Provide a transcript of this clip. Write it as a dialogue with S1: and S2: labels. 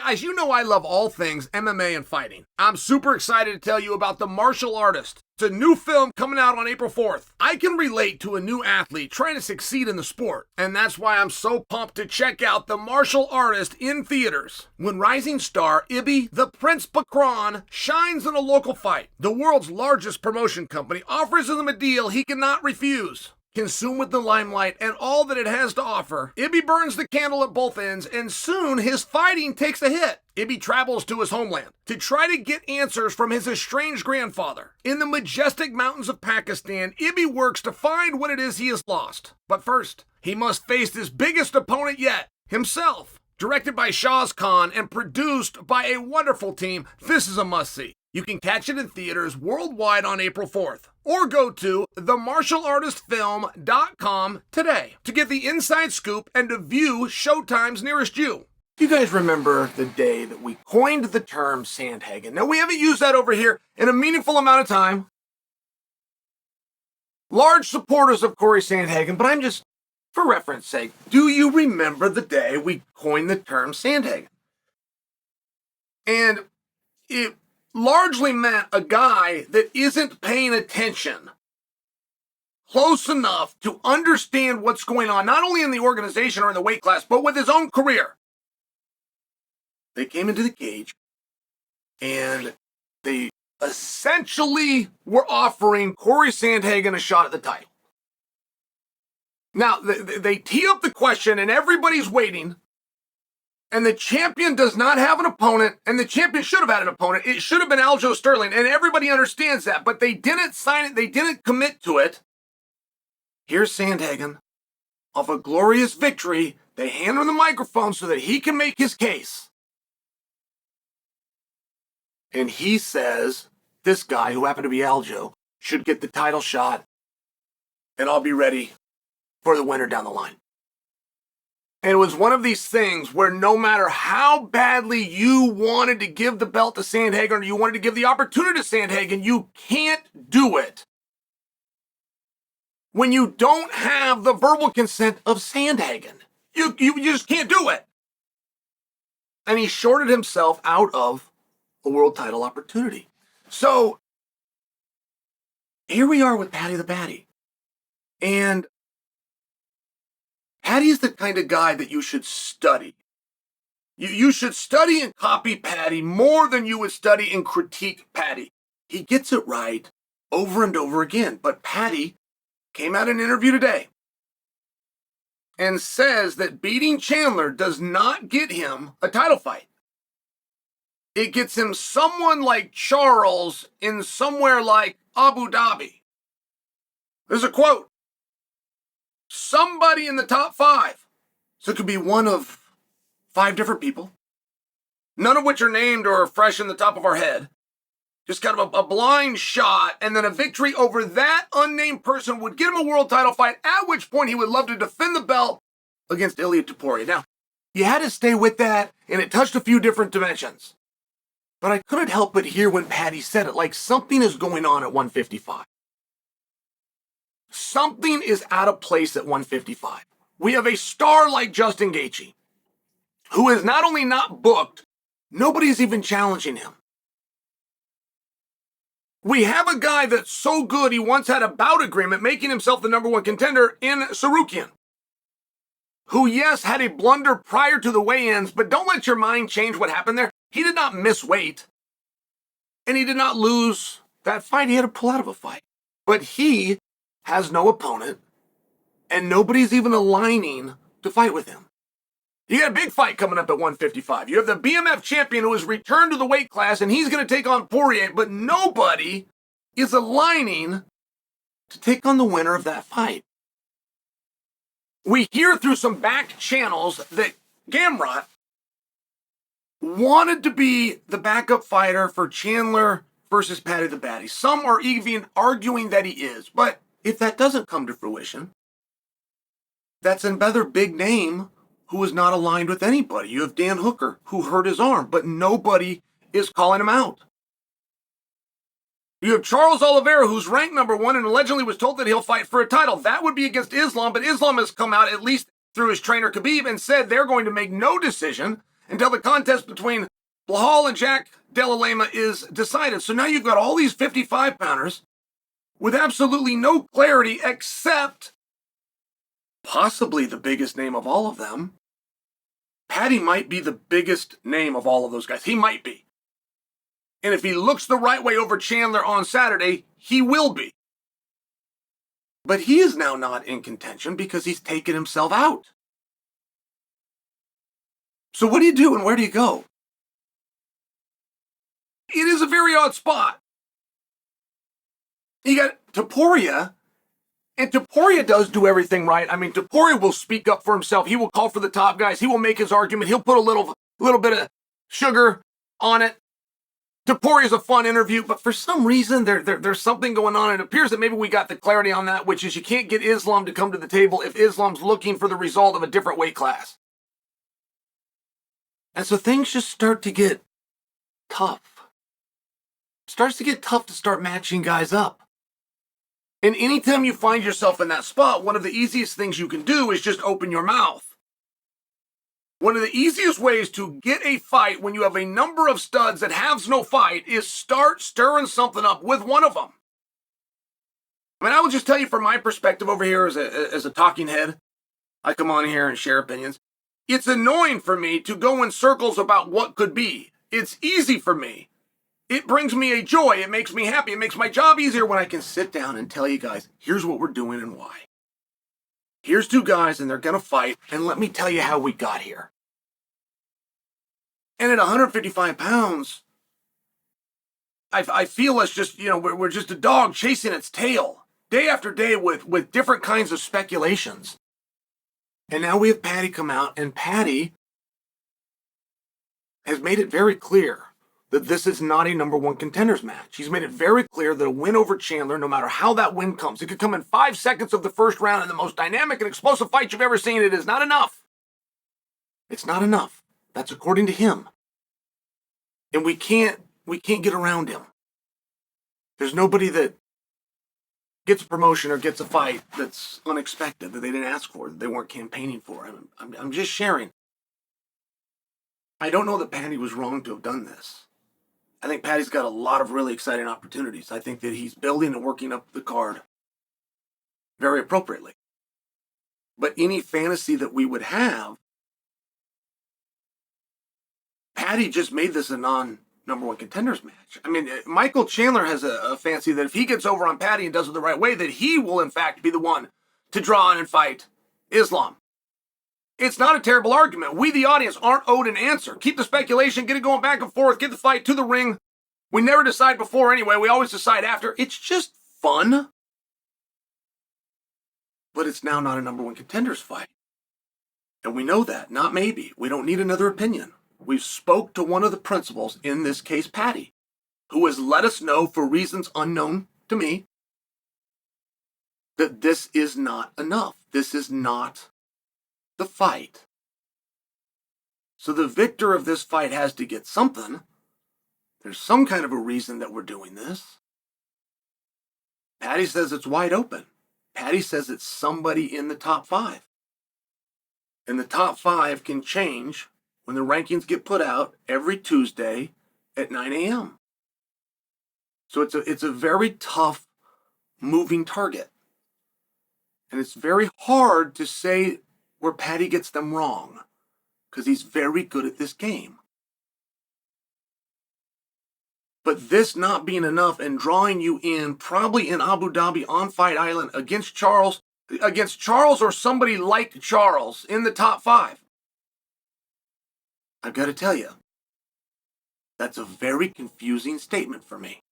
S1: Guys, you know I love all things MMA and fighting. I'm super excited to tell you about The Martial Artist. It's a new film coming out on April 4th. I can relate to a new athlete trying to succeed in the sport, and that's why I'm so pumped to check out The Martial Artist in theaters. When rising star Ibi the Prince Bakran shines in a local fight, the world's largest promotion company offers him a deal he cannot refuse. Consumed with the limelight and all that it has to offer, Ibi burns the candle at both ends, and soon his fighting takes a hit. Ibi travels to his homeland to try to get answers from his estranged grandfather. In the majestic mountains of Pakistan, Ibi works to find what it is he has lost. But first, he must face his biggest opponent yet, himself. Directed by Shaz Khan and produced by a wonderful team, this is a must-see. You can catch it in theaters worldwide on April 4th. Or go to themartialartistfilm.com today to get the inside scoop and to view showtimes nearest you. You guys remember the day that we coined the term Sandhagen. Now, we haven't used that over here in a meaningful amount of time. Large supporters of Corey Sandhagen, but I'm just, for reference sake, do you remember the day we coined the term Sandhagen? And it largely meant a guy that isn't paying attention close enough to understand what's going on, not only in the organization or in the weight class, but with his own career. They came into the cage and they essentially were offering Corey Sandhagen a shot at the title. Now, they tee up the question and everybody's waiting. And the champion does not have an opponent, and the champion should have had an opponent. It should have been Aljo Sterling, and everybody understands that, but they didn't sign it. They didn't commit to it. Here's Sandhagen. Off a glorious victory, they hand him the microphone so that he can make his case. And he says, this guy, who happened to be Aljo, should get the title shot, and I'll be ready for the winner down the line. And it was one of these things where no matter how badly you wanted to give the belt to Sandhagen or you wanted to give the opportunity to Sandhagen, you can't do it when you don't have the verbal consent of Sandhagen. You just can't do it. And he shorted himself out of a world title opportunity. So here we are with Paddy the Baddy. And Paddy's the kind of guy that you should study. You should study and copy Paddy more than you would study and critique Paddy. He gets it right over and over again. But Paddy came out in an interview today and says that beating Chandler does not get him a title fight. It gets him someone like Charles in somewhere like Abu Dhabi. There's a quote. Somebody in the top 5. So it could be one of 5 different people, none of which are named or are fresh in the top of our head. Just kind of a blind shot, and then a victory over that unnamed person would get him a world title fight, at which point he would love to defend the belt against Ilia Topuria. Now, you had to stay with that, and it touched a few different dimensions. But I couldn't help but hear when Paddy said it, like something is going on at 155. Something is out of place at 155. We have a star like Justin Gaethje, who is not only not booked, nobody's even challenging him. We have a guy that's so good he once had a bout agreement, making himself the number 1 contender in Sarukian, who, yes, had a blunder prior to the weigh-ins, but don't let your mind change what happened there. He did not miss weight, and he did not lose that fight. He had to pull out of a fight. But he has no opponent, and nobody's even aligning to fight with him. You got a big fight coming up at 155. You have the BMF champion who has returned to the weight class, and he's going to take on Poirier, but nobody is aligning to take on the winner of that fight. We hear through some back channels that Gamrot wanted to be the backup fighter for Chandler versus Paddy the Baddy. Some are even arguing that he is, but if that doesn't come to fruition, that's another big name who is not aligned with anybody. You have Dan Hooker, who hurt his arm, but nobody is calling him out. You have Charles Oliveira, who's ranked number 1 and allegedly was told that he'll fight for a title. That would be against Islam, but Islam has come out, at least through his trainer Khabib, and said they're going to make no decision until the contest between Blahal and Jack Della Lema is decided. So now you've got all these 55-pounders with absolutely no clarity except possibly the biggest name of all of them. Paddy might be the biggest name of all of those guys. He might be. And if he looks the right way over Chandler on Saturday, he will be. But he is now not in contention because he's taken himself out. So what do you do and where do you go? It is a very odd spot. You got Topuria, and Topuria does do everything right. I mean, Topuria will speak up for himself. He will call for the top guys. He will make his argument. He'll put a little bit of sugar on it. Topuria is a fun interview, but for some reason, there's something going on. It appears that maybe we got the clarity on that, which is you can't get Islam to come to the table if Islam's looking for the result of a different weight class. And so things just start to get tough. Starts to get tough to start matching guys up. And anytime you find yourself in that spot, one of the easiest things you can do is just open your mouth. One of the easiest ways to get a fight when you have a number of studs that have no fight is start stirring something up with one of them. I mean, I will just tell you from my perspective over here as a talking head, I come on here and share opinions. It's annoying for me to go in circles about what could be. It's easy for me. It brings me a joy. It makes me happy. It makes my job easier when I can sit down and tell you guys, here's what we're doing and why. Here's two guys and they're going to fight, and let me tell you how we got here. And at 155 pounds, I feel us just, we're just a dog chasing its tail day after day with different kinds of speculations. And now we have Paddy come out, and Paddy has made it very clear that this is not a number one contenders match. He's made it very clear that a win over Chandler, no matter how that win comes, it could come in 5 seconds of the first round in the most dynamic and explosive fight you've ever seen. It is not enough. It's not enough. That's according to him. And we can't get around him. There's nobody that gets a promotion or gets a fight that's unexpected, that they didn't ask for, that they weren't campaigning for. I'm just sharing. I don't know that Paddy was wrong to have done this. I think Paddy's got a lot of really exciting opportunities. I think that he's building and working up the card very appropriately. But any fantasy that we would have, Paddy just made this a non-number one contenders match. I mean, Michael Chandler has a fancy that if he gets over on Paddy and does it the right way, that he will, in fact, be the one to draw on and fight Islam. It's not a terrible argument. We, the audience, aren't owed an answer. Keep the speculation, get it going back and forth, get the fight to the ring. We never decide before anyway. We always decide after. It's just fun. But it's now not a number one contenders fight. And we know that. Not maybe. We don't need another opinion. We've spoke to one of the principals, in this case, Paddy, who has let us know for reasons unknown to me that this is not enough. This is not the fight. So the victor of this fight has to get something. There's some kind of a reason that we're doing this. Paddy says it's wide open. Paddy says it's somebody in the top 5. And the top 5 can change when the rankings get put out every Tuesday at 9 a.m. So it's a very tough moving target. And it's very hard to say where Paddy gets them wrong, because he's very good at this game. But this not being enough and drawing you in, probably in Abu Dhabi on Fight Island against Charles or somebody like Charles in the top 5, I've got to tell you, that's a very confusing statement for me.